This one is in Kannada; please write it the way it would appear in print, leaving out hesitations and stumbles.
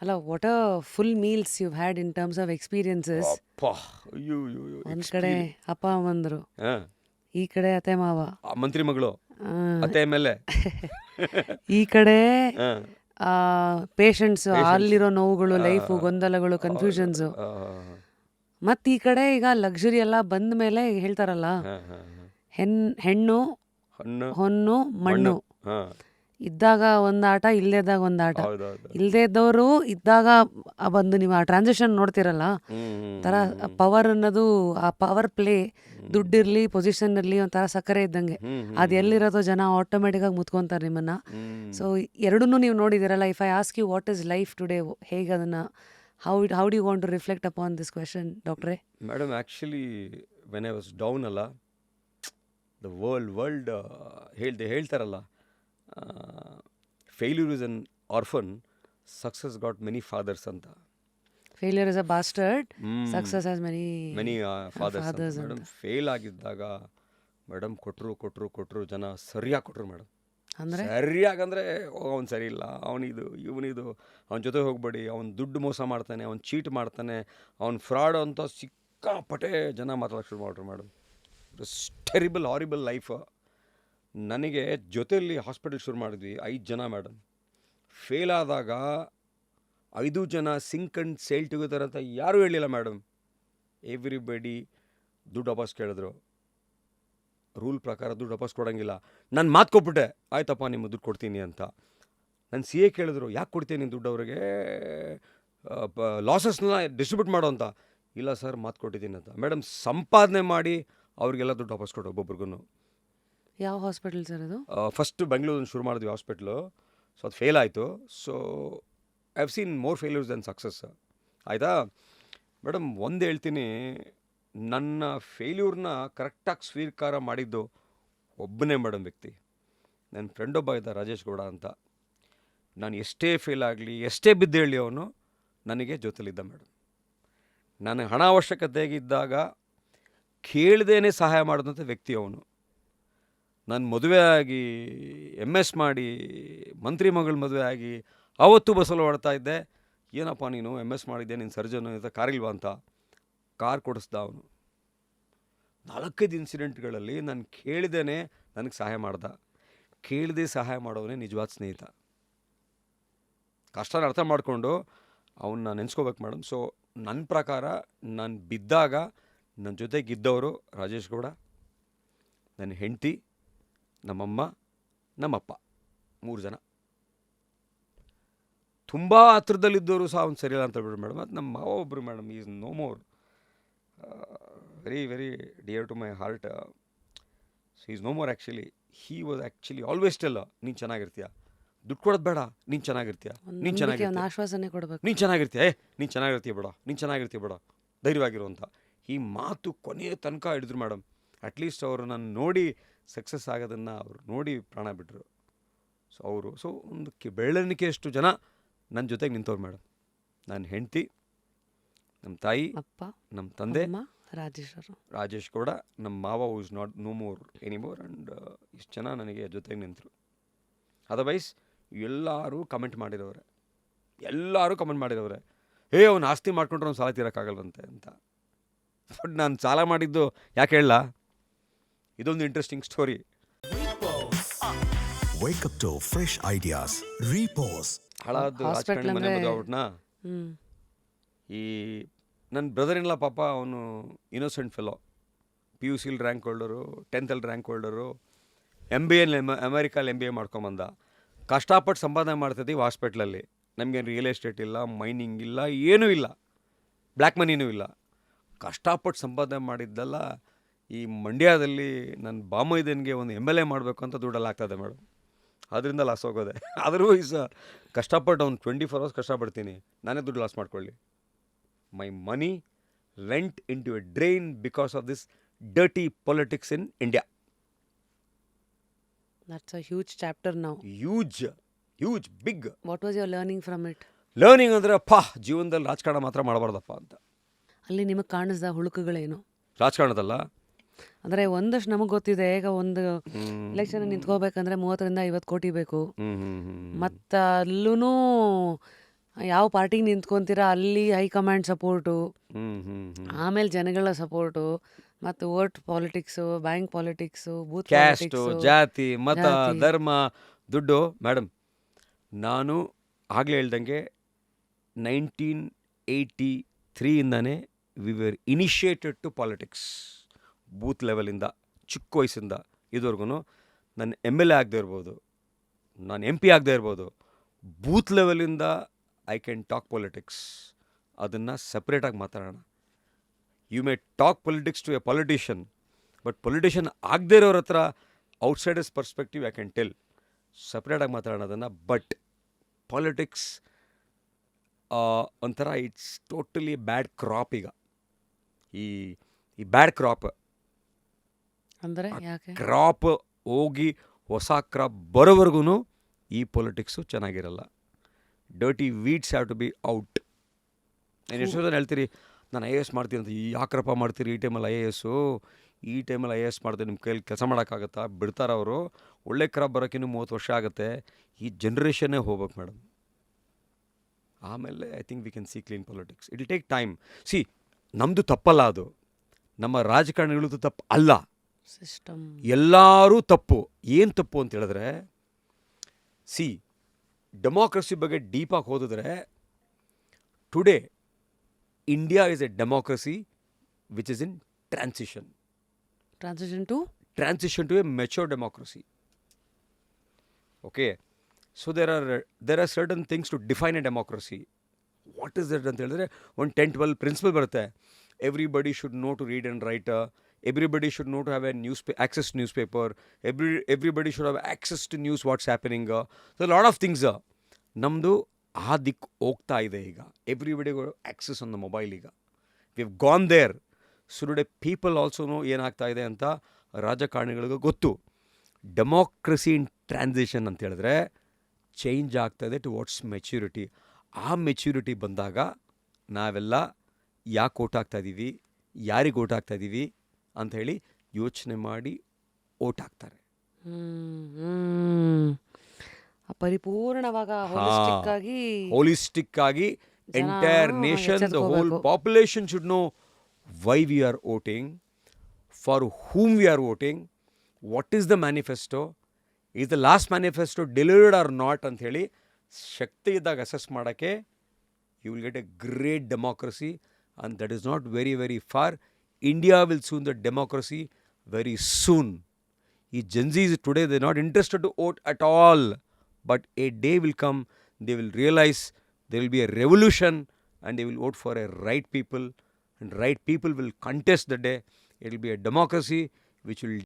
ಅಲ್ಲ, what a full meals you had in terms of experiences. ಅಪ್ಪ, ಅಯ್ಯೋ ಅಯ್ಯೋ ಅಯ್ಯೋ, ಒಂದ್ ಕಡೆ ಅಪ್ಪ ಅಮ್ಮಂದ್ರು, ಹಾ, ಈ ಕಡೆ ಅತ್ತೆ ಮಾವ, ಆ ಮಂತ್ರಿ ಮಗಳು, ಆ, ಅತ್ತೆ ಮೇಲೆ, ಈ ಕಡೆ ಹಾ, ಪೇಷಂಟ್ಸ್, Patients. ಅಲ್ಲಿರೋ ನೋವುಗಳು, ಆ, ಲೈಫು, ಗೊಂದಲಗಳು, ಕನ್ಫ್ಯೂಷನ್ಸು. ಆ, ಮತ್ತು ಈ ಕಡೆ ಈಗ ಲಕ್ಸುರಿ ಎಲ್ಲ ಬಂದ ಮೇಲೆ ಹೇಳ್ತಾರಲ್ಲ, ಹಾ, ಹಾ, ಹಾ. ಹೆಣ್ಣು ಹಣ್ಣು, ಹೊನ್ನು ಮಣ್ಣು, ಮಣ್ಣು, ಹಾ, ಇದ್ದಾಗ ಒಂದು ಆಟ, ಇಲ್ಲದಾಗ ಒಂದು ಆಟ. ಹೌದೌದು. ಇಲ್ಲದೇ ಇದ್ದವರು ಇದ್ದಾಗ ಬಂದು ನೀವು ಆ ಟ್ರಾನ್ಸಿಷನ್ ನೋಡ್ತಿರಲ್ಲ, ಥರ ಪವರ್ ಅನ್ನೋದು, ಆ ಪವರ್ ಪ್ಲೇ, ದುಡ್ಡಿರಲಿ, ಪೊಸಿಷನ್ ಇರಲಿ, ಒಂಥರ ಸಕ್ಕರೆ ಇದ್ದಂಗೆ. ಅದು ಎಲ್ಲಿರೋದು ಜನ ಆಟೋಮೆಟಿಕಾಗಿ ಮುತ್ಕೊತಾರೆ ನಿಮ್ಮನ್ನು. ಸೊ ಎರಡನ್ನೂ ನೀವು ನೋಡಿದ್ದೀರಲ್ಲ. If I ask you what is life today, ಹೇಗೆ ಅದನ್ನು how do you want to reflect upon this question, ಡಾಕ್ಟ್ರೇ? Madam, actually when I was down ಅಲ್ಲ, ದ ವರ್ಲ್ಡ್ ಹೇಳ್ತಾರಲ್ಲ, failure is an orphan, success got many fathers ಅಂತ. Failure is a bastard, success has many fathers ಅಂತ. fathers ಮೇಡಮ್, ಫೇಲ್ ಆಗಿದ್ದಾಗ ಮೇಡಮ್ ಕೊಟ್ಟರು ಜನ ಸರಿಯಾಗಿ ಕೊಟ್ಟರು ಮೇಡಮ್. ಅಂದರೆ ಸರಿಯಾಗಂದರೆ ಅವ್ನು ಸರಿ ಇಲ್ಲ, ಅವನಿದು ಇವನಿದು, ಅವನ ಜೊತೆ ಹೋಗ್ಬೇಡಿ, ಅವ್ನು ದುಡ್ಡು ಮೋಸ ಮಾಡ್ತಾನೆ, ಅವ್ನು ಚೀಟ್ ಮಾಡ್ತಾನೆ, ಅವ್ನು ಫ್ರಾಡ್ ಅಂತ ಸಿಕ್ಕಾಪಟ್ಟೆ ಜನ ಮಾತಾಡೋಕ್ಕೆ ಶುರು ಮಾಡ್ರು ಮೇಡಮ್. Terrible horrible life. ನನಗೆ ಜೊತೆಯಲ್ಲಿ ಹಾಸ್ಪಿಟಲ್ ಶುರು ಮಾಡಿದ್ವಿ 5 ಜನ ಮೇಡಮ್. ಫೇಲ್ ಆದಾಗ 5 ಜನ ಸಿಂಕ್ ಆ್ಯಂಡ್ ಸೇಲ್ ಟುಗೆದರ್ ಅಂತ ಯಾರೂ ಹೇಳಿಲ್ಲ ಮೇಡಮ್. ಎವ್ರಿಬಡಿ ದುಡ್ಡು ವಾಪಸ್ ಕೇಳಿದ್ರು. ರೂಲ್ ಪ್ರಕಾರ ದುಡ್ಡು ವಾಪಸ್ ಕೊಡೋಂಗಿಲ್ಲ. ನಾನು ಮಾತು ಕೊಟ್ಬಿಟ್ಟೆ, ಆಯ್ತಪ್ಪ ನಿಮ್ಮ ದುಡ್ಡು ಕೊಡ್ತೀನಿ ಅಂತ. ನನ್ನ ಸಿ ಎ ಕೇಳಿದ್ರು, ಯಾಕೆ ಕೊಡ್ತೀನಿ ನೀನು ದುಡ್ಡು ಅವರಿಗೆ, ಲಾಸಸ್ನ ಡಿಸ್ಟ್ರಿಬ್ಯೂಟ್ ಮಾಡೋ ಅಂತ. ಇಲ್ಲ ಸರ್, ಮಾತು ಕೊಟ್ಟಿದ್ದೀನಿ ಅಂತ. ಮೇಡಮ್, ಸಂಪಾದನೆ ಮಾಡಿ ಅವ್ರಿಗೆಲ್ಲ ದುಡ್ಡು ವಾಪಸ್ ಕೊಟ್ಟು ಒಬ್ಬೊಬ್ರಿಗೂ. ಯಾವ ಹಾಸ್ಪಿಟಲ್ ಸರ್ ಅದು? ಫಸ್ಟ್ ಬೆಂಗಳೂರಲ್ಲಿ ಶುರು ಮಾಡಿದ್ವಿ ಹಾಸ್ಪಿಟ್ಲು. ಸೊ ಅದು ಫೇಲ್ ಆಯಿತು. So I have seen more failures than success. ಆಯಿತಾ ಮೇಡಮ್? ಒಂದು ಹೇಳ್ತೀನಿ, ನನ್ನ ಫೇಲ್ಯೂರ್ನ ಕರೆಕ್ಟಾಗಿ ಸ್ವೀಕಾರ ಮಾಡಿದ್ದು ಒಬ್ಬನೇ ಮೇಡಮ್ ವ್ಯಕ್ತಿ. ನನ್ನ ಫ್ರೆಂಡ್ ಒಬ್ಬ ಇದ್ದ, ರಾಜೇಶ್ ಗೌಡ ಅಂತ. ನಾನು ಎಷ್ಟೇ ಫೇಲ್ ಆಗಲಿ, ಎಷ್ಟೇ ಬಿದ್ದು ಹೇಳಿ, ಅವನು ನನಗೆ ಜೊತೆಲಿದ್ದ ಮೇಡಮ್. ನನಗೆ ಹಣ ಅವಶ್ಯಕತೆಗಿದ್ದಾಗ ಕೇಳ್ದೇನೆ ಸಹಾಯ ಮಾಡಿದಂಥ ವ್ಯಕ್ತಿ ಅವನು. ನಾನು ಮದುವೆ ಆಗಿ MS ಮಾಡಿ ಮಂತ್ರಿ ಮಗಳು ಮದುವೆ ಆಗಿ ಅವತ್ತು ಬಸ್ಸಲ್ಲಿ ಓಡ್ತಾ ಇದ್ದೆ. ಏನಪ್ಪ ನೀನು MS ಮಾಡಿದ್ದೆ, ನೀನು ಸರ್ಜನು ಅಂತ, ಕಾರಿಲ್ವಾ ಅಂತ ಕಾರ್ ಕೊಡಿಸ್ದ ಅವನು. 4-5 ಇನ್ಸಿಡೆಂಟ್ಗಳಲ್ಲಿ ನಾನು ಕೇಳಿದೇನೆ ನನಗೆ ಸಹಾಯ ಮಾಡ್ದ. ಕೇಳದೆ ಸಹಾಯ ಮಾಡೋವನೇ ನಿಜವಾದ ಸ್ನೇಹಿತ. ಕಷ್ಟನ ಅರ್ಥ ಮಾಡಿಕೊಂಡು ಅವನ್ನ ನೆನೆಸ್ಕೋಬೇಕು ಮೇಡಮ್. ಸೊ ನನ್ನ ಪ್ರಕಾರ ನಾನು ಬಿದ್ದಾಗ ನನ್ನ ಜೊತೆಗಿದ್ದವರು ರಾಜೇಶ್ ಗೌಡ, ನನ್ನ ಹೆಂಡತಿ, ನಮ್ಮಮ್ಮ, ನಮ್ಮಪ್ಪ, 3 ಜನ. ತುಂಬ ಹತ್ರದಲ್ಲಿದ್ದವರು ಸಹ ಅವ್ನು ಸರಿಯಿಲ್ಲ ಅಂತ ಹೇಳ್ಬಿಟ್ರು ಮೇಡಮ್. ಅದು ನಮ್ಮ ಮಾವ ಒಬ್ಬರು madam, is no more, very very dear to my heart. So is no more. Actually he was actually always tell, ನೀನು ಚೆನ್ನಾಗಿರ್ತೀಯ, ದುಡ್ಡು ಕೊಡೋದು ಬೇಡ, ನೀನು ಚೆನ್ನಾಗಿರ್ತೀಯ, ನೀನು ಚೆನ್ನಾಗಿರ್ತೀಯ, ಆಶ್ವಾಸನೆ ಕೊಡಬೇಕು, ನೀನು ಚೆನ್ನಾಗಿರ್ತೀಯ, ನೀನು ಚೆನ್ನಾಗಿರ್ತೀಯ ಬೇಡ, ನೀನು ಚೆನ್ನಾಗಿರ್ತೀಯ ಬೇಡ, ಧೈರ್ಯವಾಗಿರು ಅಂತ. ಈ ಮಾತು ಕೊನೆಯ ತನಕ ಹಿಡಿದ್ರು ಮೇಡಮ್. ಅಟ್ಲೀಸ್ಟ್ ಅವರು ನಾನು ನೋಡಿ ಸಕ್ಸಸ್ ಆಗೋದನ್ನು ಅವರು ನೋಡಿ ಪ್ರಾಣ ಬಿಟ್ಟರು. ಸೊ ಅವರು ಒಂದು ಬೆಳ್ಳನಿಕೆಯಷ್ಟು ಜನ ನನ್ನ ಜೊತೆಗೆ ನಿಂತವ್ರು ಮೇಡಮ್. ನನ್ನ ಹೆಂಡತಿ, ನಮ್ಮ ತಾಯಿ, ಅಪ್ಪ, ನಮ್ಮ ತಂದೆ ರಾಜೇಶ್ ಗೌಡ, ನಮ್ಮ ಮಾವ is not no more anymore. And ಇಷ್ಟು ಜನ ನನಗೆ ಜೊತೆಗೆ ನಿಂತರು. ಅದರ್ವೈಸ್ ಎಲ್ಲರೂ ಕಮೆಂಟ್ ಮಾಡಿರೋರೆ, ಅವ್ನು ಆಸ್ತಿ ಮಾಡ್ಕೊಂಡ್ರೆ ಅವ್ನು ಸಾಲ ತೀರೋಕ್ಕಾಗಲ್ವಂತೆ ಅಂತ. ಬಟ್ ನಾನು ಸಾಲ ಮಾಡಿದ್ದು ಯಾಕೆ ಹೇಳ, ಇದೊಂದು interesting story. Wake up to fresh ideas. Repose. ಹಳಾದ ರಾಜಕಾರಣಿ ಮನೆ ಮದುವೆ ಆಗ್ಬಿಟ್ನಾ. ಈ ನನ್ನ ಬ್ರದರ್ ಇನ್ಲ ಪಾಪ, ಅವನು innocent fellow, PUC rank holder, 10th rank holder, MBA ಅಮೆರಿಕಲ್ಲಿ MBA ಮಾಡ್ಕೊಂಬಂದ. ಕಷ್ಟಪಟ್ಟು ಸಂಪಾದನೆ ಮಾಡ್ತಿದ್ದೀವಿ ಹಾಸ್ಪಿಟ್ಲಲ್ಲಿ. ನಮಗೇನು ರಿಯಲ್ ಎಸ್ಟೇಟ್ ಇಲ್ಲ, ಮೈನಿಂಗ್ ಇಲ್ಲ, ಏನೂ ಇಲ್ಲ, ಬ್ಲ್ಯಾಕ್ ಮನಿನೂ ಇಲ್ಲ. ಕಷ್ಟಪಟ್ಟು ಸಂಪಾದನೆ ಮಾಡಿದ್ದೆಲ್ಲ ಈ ಮಂಡ್ಯದಲ್ಲಿ ನನ್ನ ಬಾಮೈದನಿಗೆ ಒಂದು MLA ಮಾಡಬೇಕು ಅಂತ ದುಡ್ಡಲ್ಲಿ ಆಗ್ತದೆ ಮೇಡಮ್. ಅದರಿಂದ ಲಾಸ್ ಹೋಗೋದೆ. ಆದರೂ ಕಷ್ಟಪಟ್ಟು ಅವ್ನು 24 hours ಕಷ್ಟಪಡ್ತೀನಿ, ನಾನೇ ದುಡ್ಡು ಲಾಸ್ ಮಾಡ್ಕೊಳ್ಳಿ. My money went into a drain because of this dirty politics in India. That's a huge chapter now. Huge, big. What was your learning from it? Learning ಅಂದರೆ ಜೀವನದಲ್ಲಿ ರಾಜಕಾರಣ ಮಾತ್ರ ಮಾಡಬಾರ್ದಪ್ಪ ಅಂತ. ಅಲ್ಲಿ ನಿಮಗೆ ಕಾಣಿಸ್ದ ಹುಳುಕುಗಳೇನು ರಾಜಕಾರಣದಲ್ಲ? ಅಂದರೆ ಒಂದಷ್ಟು ನಮಗೆ ಗೊತ್ತಿದೆ. ಈಗ ಒಂದು ಎಲೆಕ್ಷನ್ ನಿಂತ್ಕೋಬೇಕಂದ್ರೆ 30-50 ಕೋಟಿ ಬೇಕು. ಮತ್ತು ಅಲ್ಲೂ ಯಾವ ಪಾರ್ಟಿಗೆ ನಿಂತ್ಕೊಂತೀರಾ ಅಲ್ಲಿ ಹೈಕಮಾಂಡ್ ಸಪೋರ್ಟು, ಆಮೇಲೆ ಜನಗಳ ಸಪೋರ್ಟು, ಮತ್ತು vote politics, bank politics, booth caste, politics. ಜಾತಿ, ಮತ, ಜಾತಿ. ಧರ್ಮ, ದುಡ್ಡು. ಮೇಡಮ್, ನಾನು ಆಗಲೇ ಹೇಳ್ದಂಗೆ 1983ಇಂದನೇ we were initiated to politics. Booth ಲೆವೆಲಿಂದ, ಚಿಕ್ಕ ವಯಸ್ಸಿಂದ ಇದುವರೆಗೂ ನಾನು MLA ಆಗದೆ ಇರ್ಬೋದು, ನಾನು MP ಆಗದೆ ಇರ್ಬೋದು, ಬೂತ್ ಲೆವೆಲಿಂದ ಐ ಕ್ಯಾನ್ ಟಾಕ್ ಪೊಲಿಟಿಕ್ಸ್. ಅದನ್ನು ಸಪ್ರೇಟಾಗಿ ಮಾತಾಡೋಣ. You may talk politics to a politician, but politician ಆಗದೇ ಇರೋರ ಹತ್ರ outsiders perspective I can tell. ಸಪ್ರೇಟಾಗಿ ಮಾತಾಡೋಣ ಅದನ್ನು. ಬಟ್ ಪಾಲಿಟಿಕ್ಸ್ ಒಂಥರ ಇಟ್ಸ್ ಟೋಟಲಿ ಬ್ಯಾಡ್ ಕ್ರಾಪ್. ಈಗ ಈ ಬ್ಯಾಡ್ ಕ್ರಾಪ್ ಅಂದರೆ ಯಾಕೆ? ಕ್ರಾಪ್ ಹೋಗಿ ಹೊಸ ಕ್ರಾಪ್ ಬರೋವರೆಗೂ ಈ ಪೊಲಿಟಿಕ್ಸು ಚೆನ್ನಾಗಿರಲ್ಲ. Dirty weeds have to be out. ನಾನು ಎಷ್ಟೋ ಜನ ಹೇಳ್ತೀರಿ ನಾನು IAS ಮಾಡ್ತೀನಿ ಅಂತ. ಯಾಕ್ರಪ್ಪ ಮಾಡ್ತೀರಿ ಈ ಟೈಮಲ್ಲಿ IAS? ಈ ಟೈಮಲ್ಲಿ IAS ಮಾಡಿದ್ರೆ ನಿಮ್ಮ ಕೈಯಲ್ಲಿ ಕೆಲಸ ಮಾಡೋಕ್ಕಾಗತ್ತಾ? ಬಿಡ್ತಾರ ಅವರು? ಒಳ್ಳೆ ಕ್ರಾಪ್ ಬರೋಕ್ಕಿನ್ನೂ 30 ವರ್ಷ ಆಗುತ್ತೆ. ಈ ಜನ್ರೇಷನ್ನೇ ಹೋಗ್ಬೇಕು ಮೇಡಮ್. ಆಮೇಲೆ I think we can see clean politics. It will take time. C, ನಮ್ಮದು ತಪ್ಪಲ್ಲ, ಅದು ನಮ್ಮ ರಾಜಕಾರಣಿಗಳದ್ದು ತಪ್ಪು ಅಲ್ಲ, ಸಿಸ್ಟಮ್. ಎಲ್ಲರೂ ತಪ್ಪು. ಏನು ತಪ್ಪು ಅಂತ ಹೇಳಿದ್ರೆ, ಸಿ, ಡೆಮೋಕ್ರಸಿ ಬಗ್ಗೆ ಡೀಪಾಗಿ ಹೋದಿದ್ರೆ, today India is a democracy which is in transition. Transition to a mature democracy. Okay, so there are certain things to define a democracy. What is that ಅಂತ ಹೇಳಿದ್ರೆ, ಒಂದು 10-12 ಪ್ರಿನ್ಸಿಪಲ್ ಬರುತ್ತೆ. Everybody should know to read and write. Everybody should know to have access to newspaper. Everybody should have access to news what's happening. So a lot of things. ನಮ್ಮದು ಆ ದಿಕ್ಕು ಹೋಗ್ತಾ ಇದೆ ಈಗ. ಎವ್ರಿಬಡಿಗೂ ಆಕ್ಸೆಸ್ ಆನ್ ದ ಮೊಬೈಲ್ ಈಗ. We have gone there. So today people also know ಏನಾಗ್ತಾ ಇದೆ ಅಂತ ರಾಜಕಾರಣಿಗಳಿಗೂ ಗೊತ್ತು. ಡೆಮೋಕ್ರಸಿ ಇನ್ ಟ್ರಾನ್ಸಿಷನ್ ಅಂತ ಹೇಳಿದ್ರೆ ಚೇಂಜ್ ಆಗ್ತಾಯಿದೆ ಟುವರ್ಡ್ಸ್ ಮೆಚ್ಯೂರಿಟಿ. ಆ ಮೆಚ್ಯೂರಿಟಿ ಬಂದಾಗ ನಾವೆಲ್ಲ ಯಾಕೆ ಓಟ್ ಹಾಕ್ತಾಯಿದ್ದೀವಿ, ಯಾರಿಗೆ ಓಟ್ ಹಾಕ್ತಾಯಿದ್ದೀವಿ ಅಂತ ಹೇಳಿ ಯೋಚನೆ ಮಾಡಿ ಓಟ್ ಹಾಕ್ತಾರೆ. ಪರಿಪೂರ್ಣವಾಗ ಹೋಲಿಸ್ಟಿಕ್ ಆಗಿ entire nation, the whole population should know why we are voting, for whom we are voting, what is the manifesto, is the last manifesto delivered or not ಅಂತ ಹೇಳಿ ಶಕ್ತಿ ಇದ್ದಾಗ ಅಸೆಸ್ ಮಾಡೋಕ್ಕೆ you will get a great democracy, and that is not very, very far. India will soon the democracy very soon. ಈ Gen Zs today, they are not interested to vote at all. But a day will come, they will realize there will be a revolution and they will vote for a right people, and right people will contest the day. It will be a democracy which will